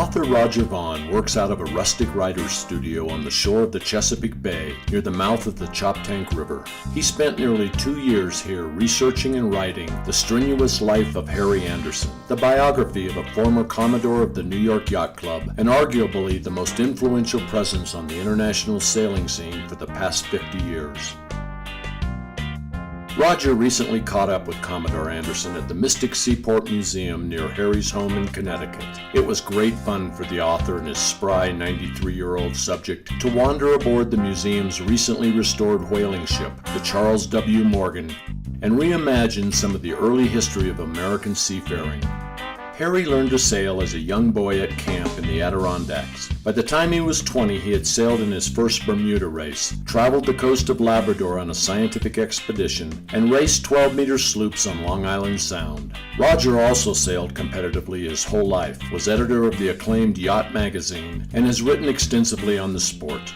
Author Roger Vaughn works out of a rustic writer's studio on the shore of the Chesapeake Bay near the mouth of the Choptank River. He spent nearly 2 years here researching and writing The Strenuous Life of Harry Anderson, the biography of a former Commodore of the New York Yacht Club and arguably the most influential presence on the international sailing scene for the past 50 years. Roger recently caught up with Commodore Anderson at the Mystic Seaport Museum near Harry's home in Connecticut. It was great fun for the author and his spry 93-year-old subject to wander aboard the museum's recently restored whaling ship, the Charles W. Morgan, and reimagine some of the early history of American seafaring. Harry learned to sail as a young boy at camp in the Adirondacks. By the time he was 20, he had sailed in his first Bermuda race, traveled the coast of Labrador on a scientific expedition, and raced 12-meter sloops on Long Island Sound. Roger also sailed competitively his whole life, was editor of the acclaimed Yacht magazine, and has written extensively on the sport.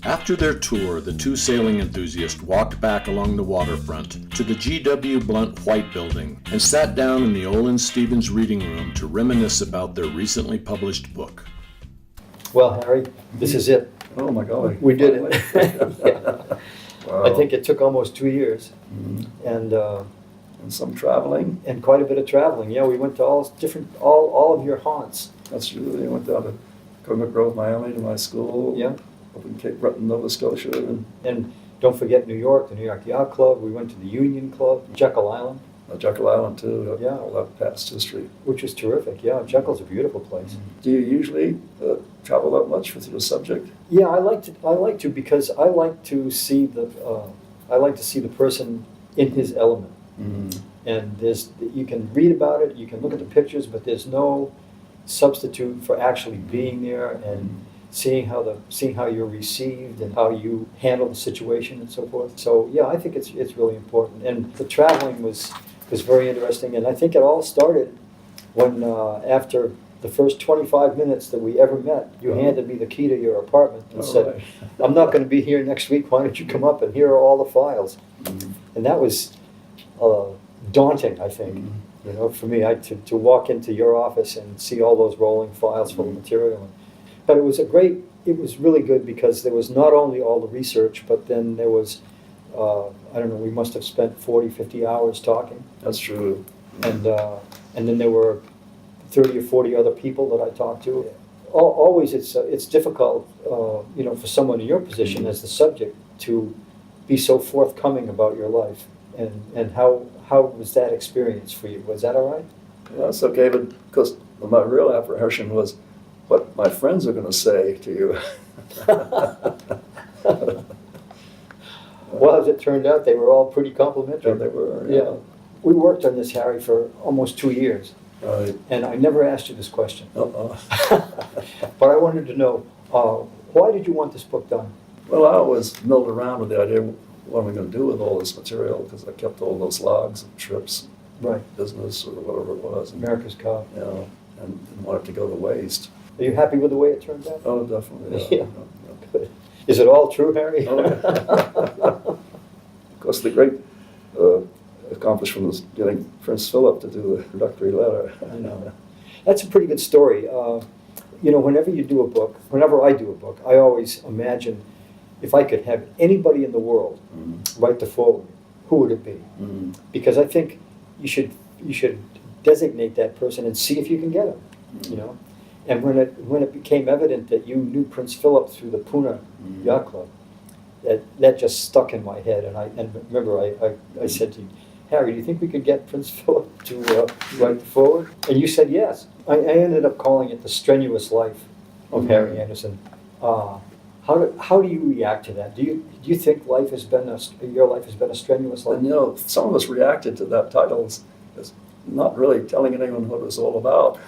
After their tour, the two sailing enthusiasts walked back along the waterfront to the G.W. Blunt White Building and sat down in the Olin Stevens reading room to reminisce about their recently published book. Well, Harry, this is it. Oh my golly. We did it. Yeah. Wow. I think it took almost 2 years and some traveling. and quite a bit of traveling. Yeah, we went to all of your haunts. That's true. I went down to Coconut Grove, Miami to my school. Yeah. Up in Cape Breton, Nova Scotia. And don't forget New York, the New York Yacht Club. We went to the Union Club, Jekyll Island, Jekyll Island too. Yeah. All that past history. which was terrific. Yeah, Jekyll's a beautiful place. Do you usually travel that much with your subject? Yeah, I like to because I like to see the person in his element. And you can read about it, you can look at the pictures, but there's no substitute for actually being there and seeing how you're received and how you handle the situation and so forth. So yeah, I think it's really important. And the traveling was very interesting, and I think it all started when after the first 25 minutes that we ever met, you handed me the key to your apartment and said, right. "I'm not going to be here next week. Why don't you come up and here are all the files?" And that was daunting, I think. You know, for me, to walk into your office and see all those rolling files full of material. But it was really good because there was not only all the research, but then there was, I don't know, we must have spent 40, 50 hours talking. That's true. And then there were 30 or 40 other people that I talked to. Always it's difficult, you know, for someone in your position as the subject to be so forthcoming about your life. And how was that experience for you? Was that all right? Yeah, that's okay, but because my real apprehension was what my friends are going to say to you. Well, as it turned out, they were all pretty complimentary. Yeah, they were. Yeah. We worked on this, Harry, for almost 2 years. Right. And I never asked you this question. Uh-oh. But I wanted to know, why did you want this book done? Well, I always milled around with the idea, what am I going to do with all this material? Because I kept all those logs of trips, Right. business, or whatever it was. And, America's Cup. you know, and didn't want it to go to waste. Are you happy with the way it turned out? Oh, definitely. Yeah. Good. Is it all true, Harry? Oh, yeah. Of course, the great accomplishment was getting Prince Philip to do the introductory letter. I know. That's a pretty good story. You know, whenever I do a book, I always imagine if I could have anybody in the world write the foreword, who would it be? Because I think you should designate that person and see if you can get him. You know, and when it became evident that you knew Prince Philip through the Puna Yacht Club, that just stuck in my head. And remember, I said to you, Harry, do you think we could get Prince Philip to write the foreword? And you said yes. I ended up calling it The Strenuous Life of Harry Anderson. How do you react to that? Do you think your life has been a strenuous life? And you know, some of us reacted to that title as not really telling anyone what it was all about.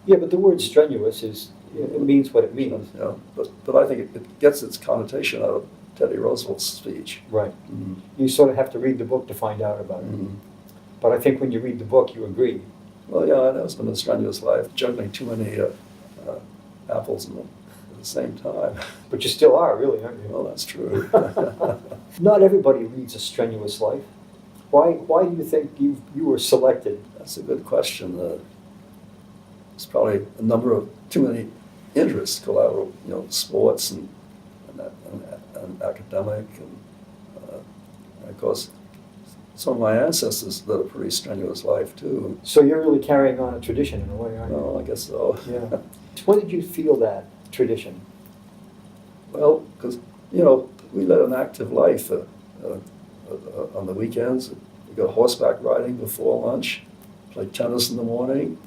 Yeah, but the word strenuous it means what it means. Yeah, but I think it gets its connotation out of Teddy Roosevelt's speech. Right. You sort of have to read the book to find out about it. But I think when you read the book, you agree. Well, yeah, I know it's been a strenuous life, juggling too many apples at the same time. But you still are, really, aren't you? Well, that's true. Not everybody leads a strenuous life. Why do you think you were selected? That's a good question. there's probably a number of too many interests, collateral, sports and academic, and of course, some of my ancestors led a pretty strenuous life too. So you're really carrying on a tradition in a way, aren't you? Well, I guess so. Yeah. When did you feel that tradition? Well, because, we led an active life on the weekends. We go horseback riding before lunch, play tennis in the morning,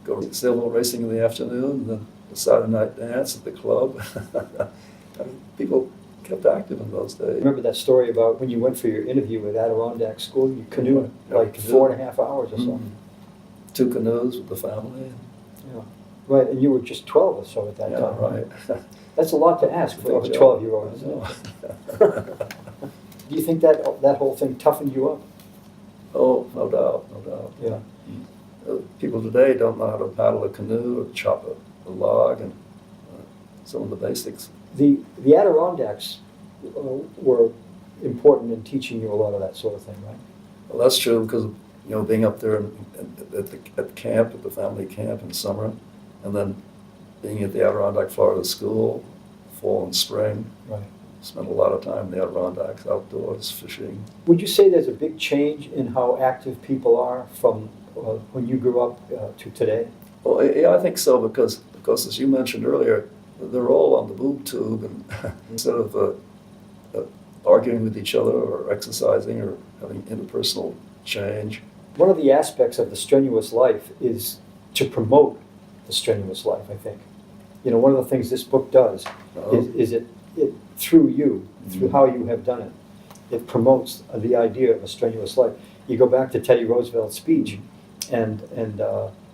go sailboat racing in the afternoon, and then the Saturday night dance at the club. I mean, people kept active in those days. Remember that story about when you went for your interview at Adirondack School? You canoed Yeah, like canoe. 4.5 hours or so. Mhm. 2 canoes with the family. Yeah. Right, and you were just 12 or so at that Yeah, time. right. That's a lot to ask for a Big job. 12-year-old, I isn't know. it? Do you think that whole thing toughened you up? Oh, no doubt, no doubt. Yeah. People today don't know how to paddle a canoe or chop a log and some of the basics. The Adirondacks were important in teaching you a lot of that sort of thing, right? Well, that's true because being up there at camp, at the family camp in summer, and then being at the Adirondack, Florida school, fall and spring. Right. Spent a lot of time in the Adirondacks, outdoors, fishing. Would you say there's a big change in how active people are from when you grew up to today? Well, yeah, I think so because as you mentioned earlier, they're all on the boob tube, and instead of arguing with each other or exercising or having interpersonal change. One of the aspects of the strenuous life is to promote the strenuous life, I think. One of the things this book does is it through you, through how you have done it, it promotes the idea of a strenuous life. You go back to Teddy Roosevelt's speech, and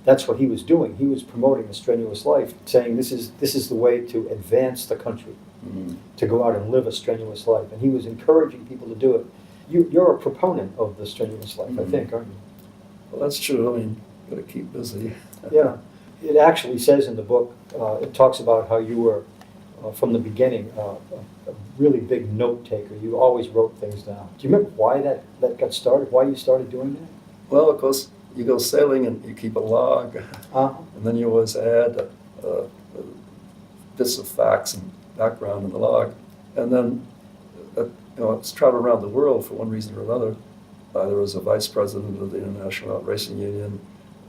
that's what he was doing. He was promoting a strenuous life, saying this is the way to advance the country, to go out and live a strenuous life. And he was encouraging people to do it. You're a proponent of the strenuous life, I think, aren't you? Well, that's true. I mean, you got to keep busy. Yeah. It actually says in the book, it talks about how you were, from the beginning, a really big note taker. You always wrote things down. Do you remember why that got started? Why you started doing that? Well, of course, you go sailing and you keep a log, Uh-huh. and then you always add bits of facts and background in the log. And then, it's traveled around the world for one reason or another, either as a vice president of the International Racing Union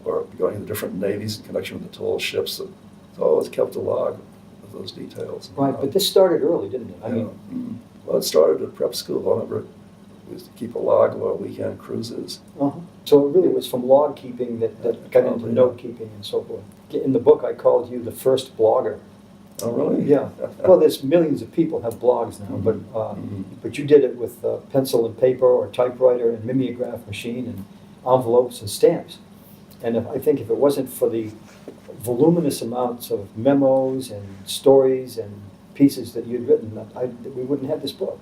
or going to different navies in connection with the tall ships. So I always kept a log of those details. Right, but this started early, didn't it? I mean, Well, it started at prep school. I remember we used to keep a log of our weekend cruises. uh-huh. So it really was from log keeping that got into Probably, note keeping and so forth. In the book, I called you the first blogger. Oh, really? Yeah. Well, there's millions of people have blogs now, but you did it with pencil and paper or typewriter and mimeograph machine and envelopes and stamps. And I think if it wasn't for the voluminous amounts of memos and stories and pieces that you'd written, we wouldn't have this book.